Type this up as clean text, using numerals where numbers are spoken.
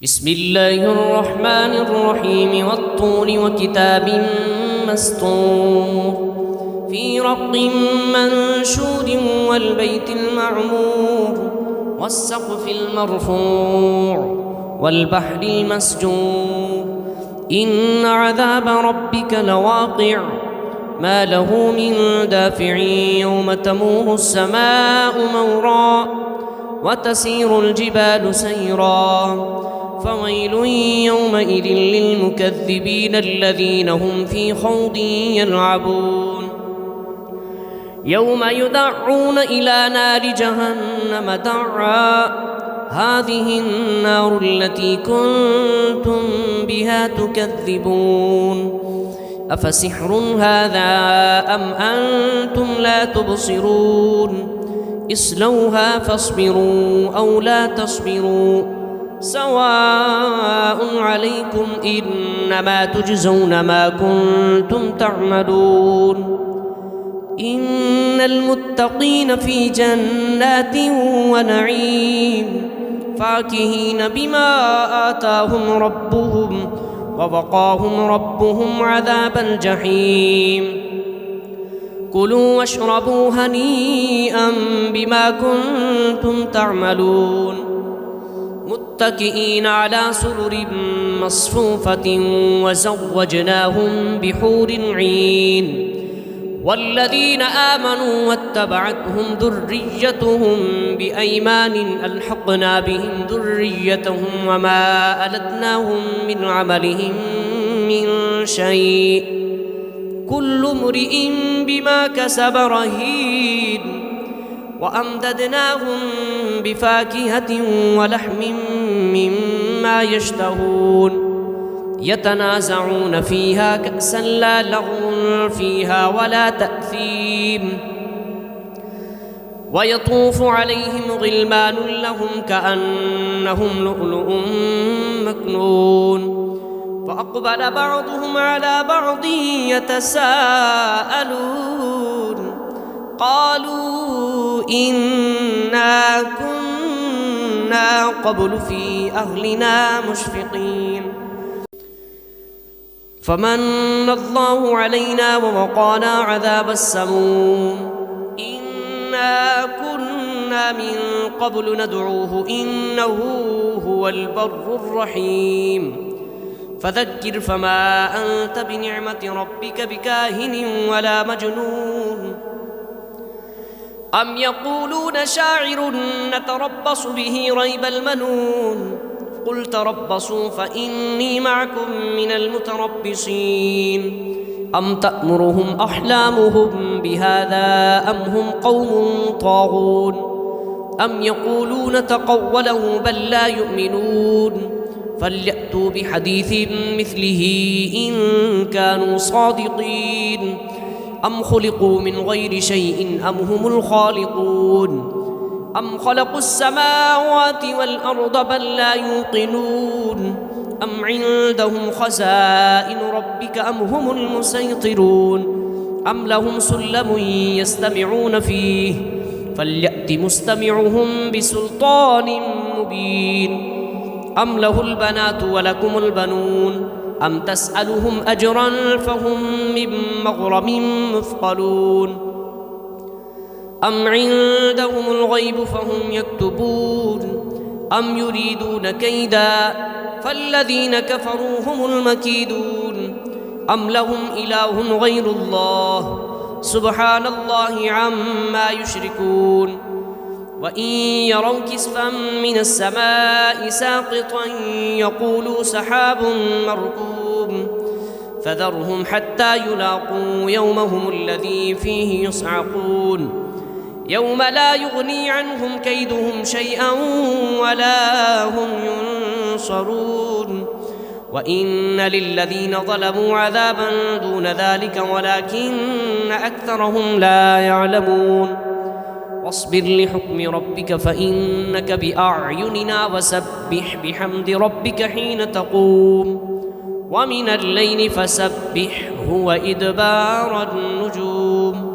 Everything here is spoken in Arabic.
بسم الله الرحمن الرحيم والطور وكتاب مسطور في رق منشور والبيت المعمور والسقف المرفوع والبحر المسجور إن عذاب ربك لواقع ما له من دافع يوم تمور السماء مورا وتسير الجبال سيرا فويل يومئذ للمكذبين الذين هم في خوض يلعبون يوم يدعون إلى نار جهنم دعا هذه النار التي كنتم بها تكذبون أفسحر هذا أم أنتم لا تبصرون اصلوها فاصبروا أو لا تصبروا سواء عليكم إنما تجزون ما كنتم تعملون إن المتقين في جنات ونعيم فاكهين بما آتاهم ربهم ووقاهم ربهم عذاب الجحيم كلوا واشربوا هنيئا بما كنتم تعملون متكئين على سرر مصفوفة وزوجناهم بحور عين والذين آمنوا واتبعتهم ذريتهم بأيمان ألحقنا بهم ذريتهم وما ألتناهم من عملهم من شيء كل امرئ بما كسب رهين وأمددناهم بفاكهة ولحم مما يشتهون يتنازعون فيها كأسا لا لغو فيها ولا تأثيم ويطوف عليهم غلمان لهم كأنهم لؤلؤ مكنون فأقبل بعضهم على بعض يتساءلون قالوا إنا كنا قبل في أهلنا مشفقين فمن الله علينا ووقانا عذاب السموم إنا كنا من قبل ندعوه إنه هو البر الرحيم فذكر فما أنت بنعمة ربك بكاهن ولا مجنون أم يقولون شاعر نتربص به ريب المنون قل تربصوا فإني معكم من المتربصين أم تأمرهم أحلامهم بهذا أم هم قوم طاغون أم يقولون تقوله بل لا يؤمنون فليأتوا بحديث مثله إن كانوا صادقين أم خلقوا من غير شيء أم هم الخالقون أم خلقوا السماوات والأرض بل لا يوقنون أم عندهم خزائن ربك أم هم المسيطرون أم لهم سلم يستمعون فيه فليأت مستمعهم بسلطان مبين أم له البنات ولكم البنون أم تسألهم أجرا فهم من مغرم مثقلون أم عندهم الغيب فهم يكتبون أم يريدون كيدا فالذين كفروا هم المكيدون أم لهم إله غير الله سبحان الله عما يشركون وإن يروا كسفا من السماء ساقطا يقولوا سحاب مركوم فذرهم حتى يلاقوا يومهم الذي فيه يصعقون يوم لا يغني عنهم كيدهم شيئا ولا هم ينصرون وإن للذين ظلموا عذابا دون ذلك ولكن أكثرهم لا يعلمون واصبر لحكم ربك فإنك بأعيننا وسبح بحمد ربك حين تقوم ومن الليل فسبحه وإدبار النجوم